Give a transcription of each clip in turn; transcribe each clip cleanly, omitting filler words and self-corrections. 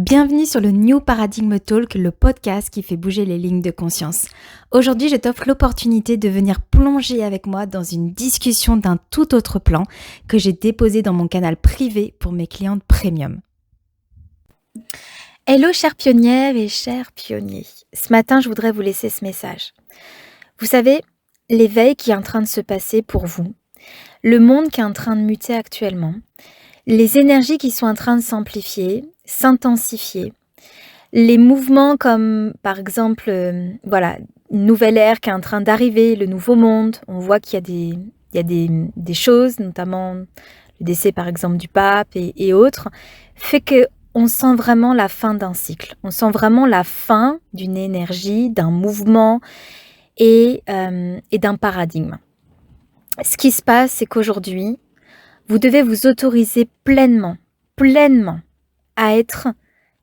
Bienvenue sur le New Paradigm Talk, le podcast qui fait bouger les lignes de conscience. Aujourd'hui, je t'offre l'opportunité de venir plonger avec moi dans une discussion d'un tout autre plan que j'ai déposé dans mon canal privé pour mes clientes premium. Hello chères pionnières et chers pionniers. Ce matin, je voudrais vous laisser ce message. Vous savez, l'éveil qui est en train de se passer pour vous, le monde qui est en train de muter actuellement, les énergies qui sont en train de s'amplifier, s'intensifier, les mouvements comme par exemple, une nouvelle ère qui est en train d'arriver, le nouveau monde, on voit qu'il y a des choses, notamment le décès par exemple du pape et autres, fait qu'on sent vraiment la fin d'un cycle, on sent vraiment la fin d'une énergie, d'un mouvement et d'un paradigme. Ce qui se passe, c'est qu'aujourd'hui, vous devez vous autoriser pleinement à être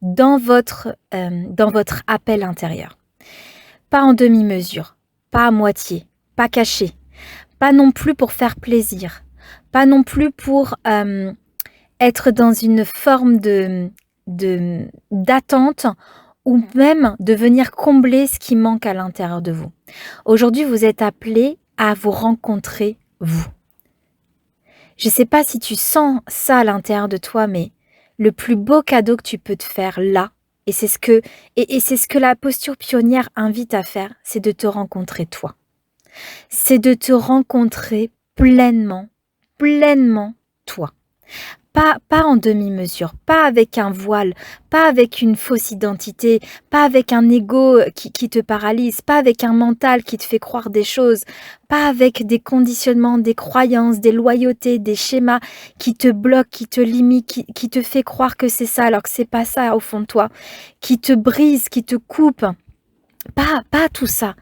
dans votre appel intérieur. Pas en demi-mesure, pas à moitié, pas caché, pas non plus pour faire plaisir, pas non plus pour être dans une forme d'attente ou même de venir combler ce qui manque à l'intérieur de vous. Aujourd'hui, vous êtes appelés à vous rencontrer, vous. Je ne sais pas si tu sens ça à l'intérieur de toi, mais le plus beau cadeau que tu peux te faire là, et c'est ce que la posture pionnière invite à faire, c'est de te rencontrer toi. C'est de te rencontrer pleinement toi. Pas en demi-mesure, pas avec un voile, pas avec une fausse identité, pas avec un ego qui te paralyse, pas avec un mental qui te fait croire des choses, pas avec des conditionnements, des croyances, des loyautés, des schémas qui te bloquent, qui te limitent, qui te fait croire que c'est ça alors que c'est pas ça au fond de toi, qui te brise, qui te coupe. Pas tout ça.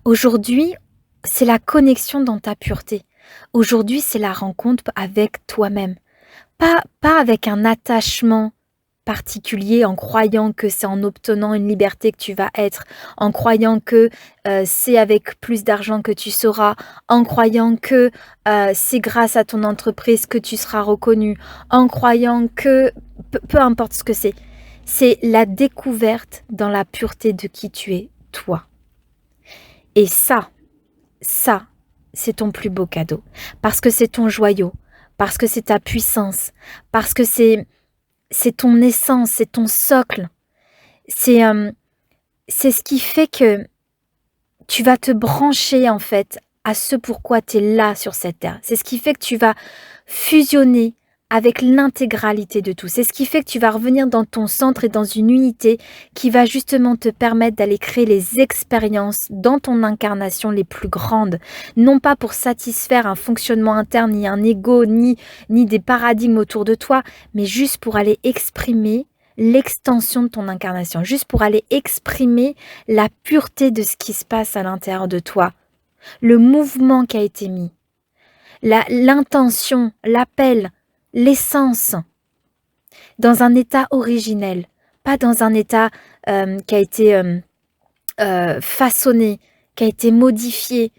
Aujourd'hui, c'est la connexion dans ta pureté. Aujourd'hui, c'est la rencontre avec toi-même. Pas avec un attachement particulier en croyant que c'est en obtenant une liberté que tu vas être, en croyant que c'est avec plus d'argent que tu seras, en croyant que c'est grâce à ton entreprise que tu seras reconnu, en croyant que, peu importe ce que c'est la découverte dans la pureté de qui tu es, toi. Et ça, c'est ton plus beau cadeau, parce que c'est ton joyau, parce que c'est ta puissance, parce que c'est ton essence, c'est ton socle. C'est ce qui fait que tu vas te brancher en fait à ce pourquoi tu es là sur cette terre. C'est ce qui fait que tu vas fusionner avec l'intégralité de tout. C'est ce qui fait que tu vas revenir dans ton centre et dans une unité qui va justement te permettre d'aller créer les expériences dans ton incarnation les plus grandes. Non pas pour satisfaire un fonctionnement interne, ni un ego, ni des paradigmes autour de toi, mais juste pour aller exprimer l'extension de ton incarnation, juste pour aller exprimer la pureté de ce qui se passe à l'intérieur de toi, le mouvement qui a été mis, l'intention, l'appel, l'essence, dans un état originel, pas dans un état qui a été façonné, qui a été modifié,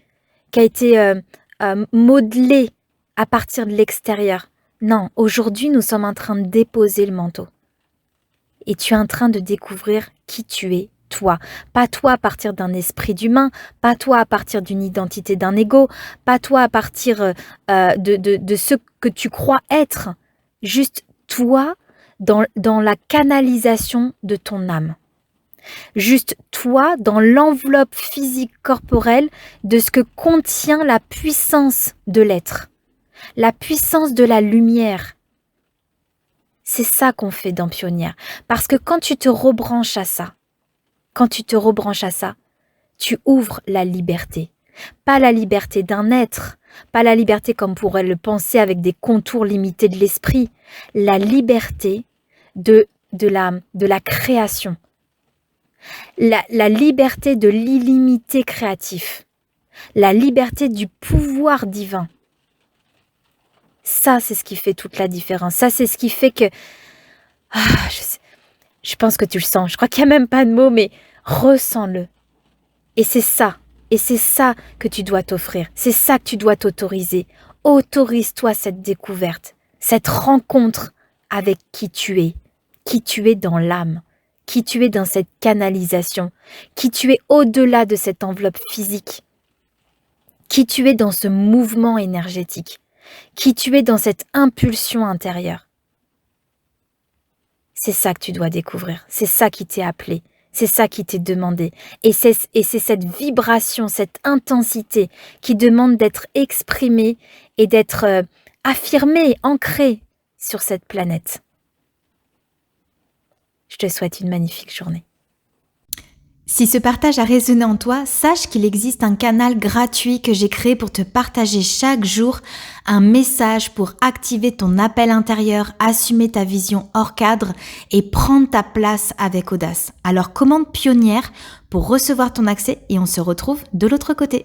qui a été modelé à partir de l'extérieur. Non, aujourd'hui, nous sommes en train de déposer le manteau. Et tu es en train de découvrir qui tu es, toi. Pas toi à partir d'un esprit d'humain, pas toi à partir d'une identité d'un ego, pas toi à partir de ce que tu crois être. Juste toi dans la canalisation de ton âme. Juste toi dans l'enveloppe physique corporelle de ce que contient la puissance de l'être. La puissance de la lumière. C'est ça qu'on fait dans Pionnière. Parce que quand tu te rebranches à ça, tu ouvres la liberté. Pas la liberté d'un être, pas la liberté comme pourrait le penser avec des contours limités de l'esprit, la liberté de la création, la liberté de l'illimité créatif, la liberté du pouvoir divin. Ça, c'est ce qui fait toute la différence. Ça, c'est ce qui fait que... je pense que tu le sens. Je crois qu'il n'y a même pas de mots, mais ressens-le. Et c'est ça que tu dois t'offrir. C'est ça que tu dois t'autoriser. Autorise-toi cette découverte, cette rencontre avec qui tu es, qui tu es dans l'âme, qui tu es dans cette canalisation, qui tu es au-delà de cette enveloppe physique, qui tu es dans ce mouvement énergétique, qui tu es dans cette impulsion intérieure. C'est ça que tu dois découvrir, c'est ça qui t'est appelé, c'est ça qui t'est demandé. Et c'est cette vibration, cette intensité qui demande d'être exprimée et d'être affirmée, ancrée sur cette planète. Je te souhaite une magnifique journée. Si ce partage a résonné en toi, sache qu'il existe un canal gratuit que j'ai créé pour te partager chaque jour un message pour activer ton appel intérieur, assumer ta vision hors cadre et prendre ta place avec audace. Alors commande pionnière pour recevoir ton accès et on se retrouve de l'autre côté.